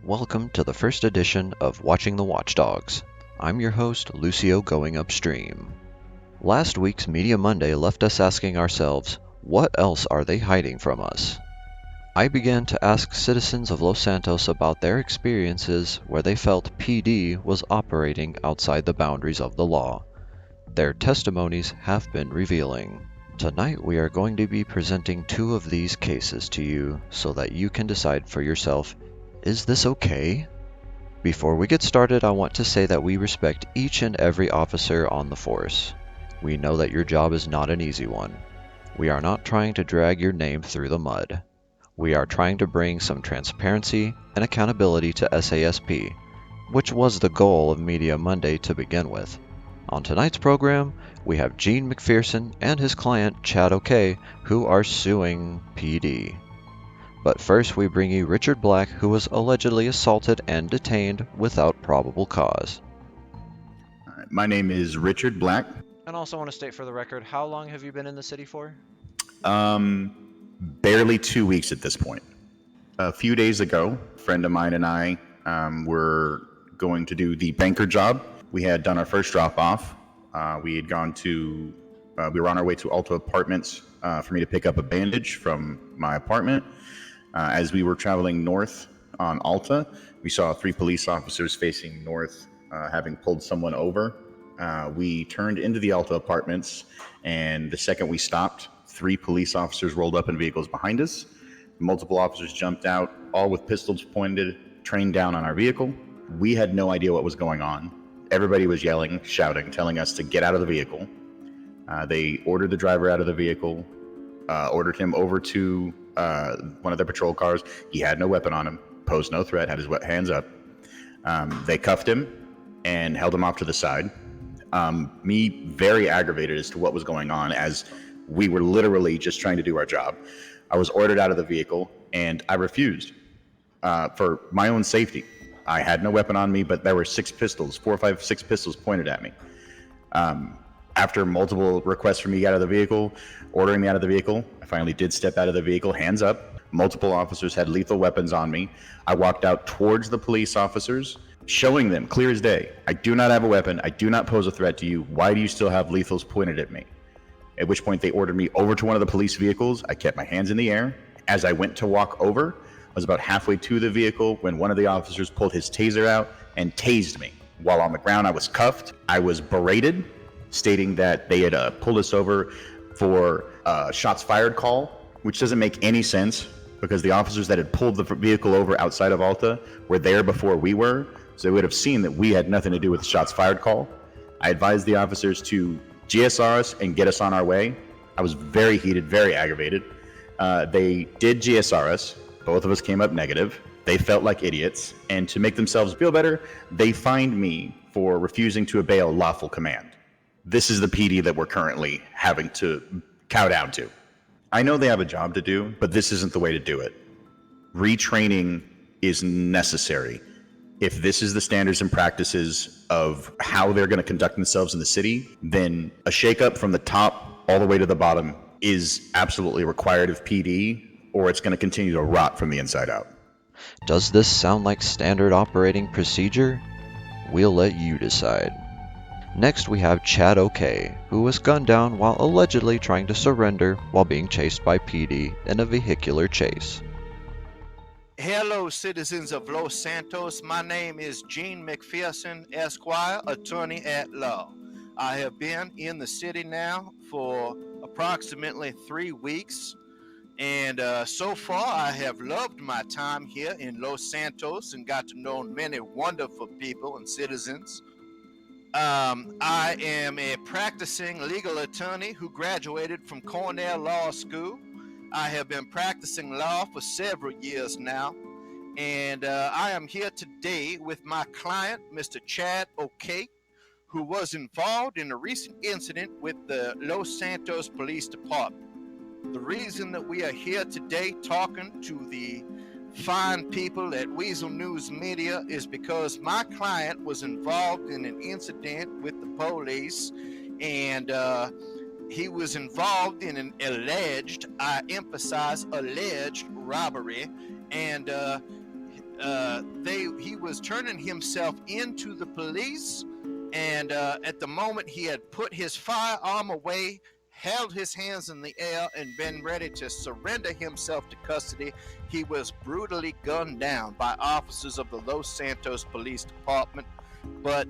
Welcome to the first edition of Watching the Watchdogs. I'm your host, Lucio Going Upstream. Last week's Media Monday left us asking ourselves, what else are they hiding from us? I began to ask citizens of Los Santos about their experiences where they felt PD was operating outside the boundaries of the law. Their testimonies have been revealing. Tonight we are going to be presenting two of these cases to you so that you can decide for yourself, is this okay? Before we get started, I want to say that we respect each and every officer on the force. We know that your job is not an easy one. We are not trying to drag your name through the mud. We are trying to bring some transparency and accountability to SASP, which was the goal of Media Monday to begin with. On tonight's program, we have Gene McPherson and his client Chad Okai, who are suing PD. But first we bring you Richard Black, who was allegedly assaulted and detained without probable cause. My name is Richard Black. And also want to state for the record, how long have you been in the city for? Barely 2 weeks at this point. A few days ago, a friend of mine and I were going to do the banker job. We had done our first drop-off. We were on our way to Alta Apartments for me to pick up a bandage from my apartment. As we were traveling north on Alta, we saw 3 police officers facing north, having pulled someone over. We turned into the Alta Apartments, and the second we stopped, 3 police officers rolled up in vehicles behind us. Multiple officers jumped out, all with pistols pointed, trained down on our vehicle. We had no idea what was going on. Everybody was yelling, shouting, telling us to get out of the vehicle. They ordered the driver out of the vehicle, ordered him over to one of their patrol cars. He had no weapon on him, posed no threat, had his hands up. They cuffed him and held him off to the side. Me very aggravated as to what was going on, as we were literally just trying to do our job. I was ordered out of the vehicle and I refused for my own safety. I had no weapon on me, but there were 6 pistols pointed at me. After multiple requests for me to get out of the vehicle, ordering me out of the vehicle, I finally did step out of the vehicle, hands up. Multiple officers had lethal weapons on me. I walked out towards the police officers, showing them clear as day, I do not have a weapon. I do not pose a threat to you. Why do you still have lethals pointed at me? At which point they ordered me over to one of the police vehicles. I kept my hands in the air. As I went to walk over, I was about halfway to the vehicle when one of the officers pulled his taser out and tased me. While on the ground, I was cuffed. I was berated, stating that they had pulled us over for shots fired call, which doesn't make any sense because the officers that had pulled the vehicle over outside of Alta were there before we were, so they would have seen that we had nothing to do with the shots fired call. I advised the officers to GSR us and get us on our way. I was very heated, very aggravated. They did GSR us. Both of us came up negative. They felt like idiots, and to make themselves feel better, they fined me for refusing to obey a lawful command. This is the PD that we're currently having to cow down to. I know they have a job to do, but this isn't the way to do it. Retraining is necessary. If this is the standards and practices of how they're going to conduct themselves in the city, then a shakeup from the top all the way to the bottom is absolutely required of PD, or it's going to continue to rot from the inside out. Does this sound like standard operating procedure? We'll let you decide. Next we have Chad Okai, who was gunned down while allegedly trying to surrender while being chased by PD in a vehicular chase. Hello, citizens of Los Santos. My name is Gene McPherson, Esquire, attorney at law. I have been in the city now for approximately 3 weeks, and so far I have loved my time here in Los Santos and got to know many wonderful people and citizens. I am a practicing legal attorney who graduated from Cornell Law School. I have been practicing law for several years now, and I am here today with my client, Mr. Chad Okai, who was involved in a recent incident with the Los Santos Police Department. The reason that we are here today talking to the fine people at Weazel News Media is because my client was involved in an incident with the police, and he was involved in an alleged, I emphasize alleged, robbery, and he was turning himself into the police, and at the moment he had put his firearm away, held his hands in the air, and been ready to surrender himself to custody, he was brutally gunned down by officers of the Los Santos Police Department. But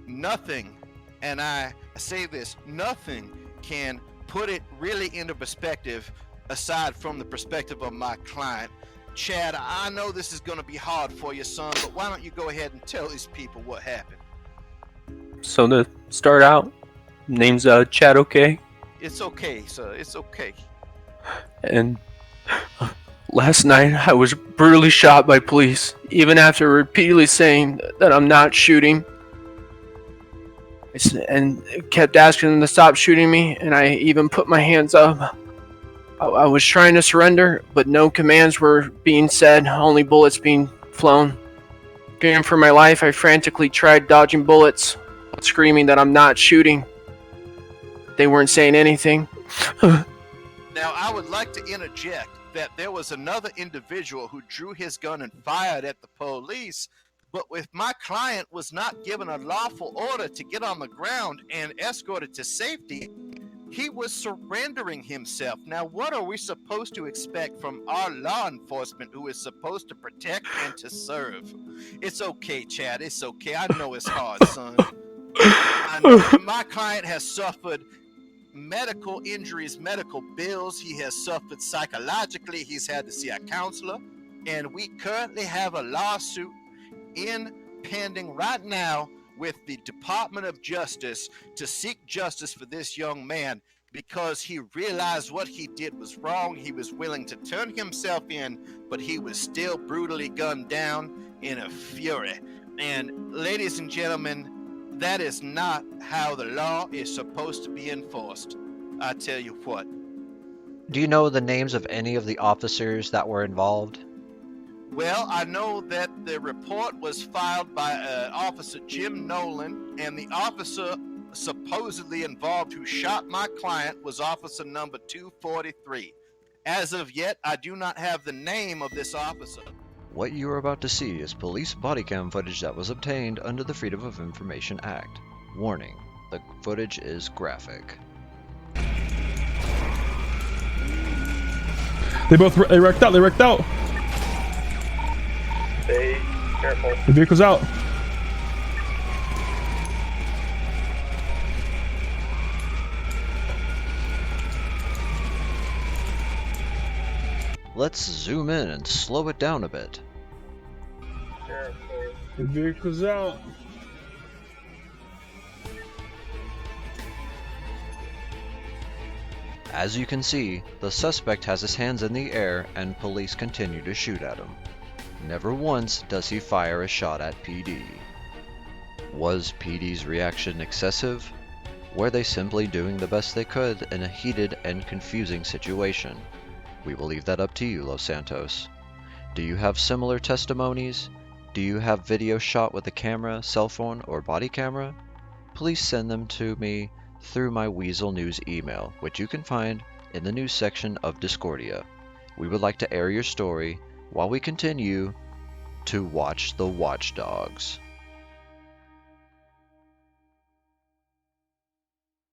nothing, and I say this, nothing can put it really into perspective aside from the perspective of my client. Chad, I know this is going to be hard for you, son, but why don't you go ahead and tell these people what happened? So to start out, name's Chad Okai, It's okay, sir. It's okay. and last night I was brutally shot by police, even after repeatedly saying that I'm not shooting. And kept asking them to stop shooting me, and I even put my hands up. I was trying to surrender, but no commands were being said, only bullets being flown. Fearing for my life, I frantically tried dodging bullets, screaming that I'm not shooting. They weren't saying anything. Now, I would like to interject that there was another individual who drew his gun and fired at the police, but if my client was not given a lawful order to get on the ground and escorted to safety, he was surrendering himself. Now, what are we supposed to expect from our law enforcement who is supposed to protect and to serve? It's okay, Chad. It's okay. I know it's hard, son. I know my client has suffered medical injuries, medical bills. He has suffered psychologically. He's had to see a counselor. And we currently have a lawsuit pending right now with the Department of Justice to seek justice for this young man because he realized what he did was wrong. He was willing to turn himself in, but he was still brutally gunned down in a fury. And ladies and gentlemen, that is not how the law is supposed to be enforced. I tell you what. Do you know the names of any of the officers that were involved? Well, I know that the report was filed by Officer Jim Nolan, and the officer supposedly involved who shot my client was officer number 243. As of yet, I do not have the name of this officer. What you are about to see is police body cam footage that was obtained under the Freedom of Information Act. Warning, the footage is graphic. They wrecked out, Stay careful. The vehicle's out. Let's zoom in and slow it down a bit. The vehicle's out. As you can see, the suspect has his hands in the air and police continue to shoot at him. Never once does he fire a shot at PD. Was PD's reaction excessive? Were they simply doing the best they could in a heated and confusing situation? We will leave that up to you, Los Santos. Do you have similar testimonies? Do you have video shot with a camera, cell phone, or body camera? Please send them to me through my Weazel News email, which you can find in the news section of Discordia. We would like to air your story while we continue to watch the Watchdogs.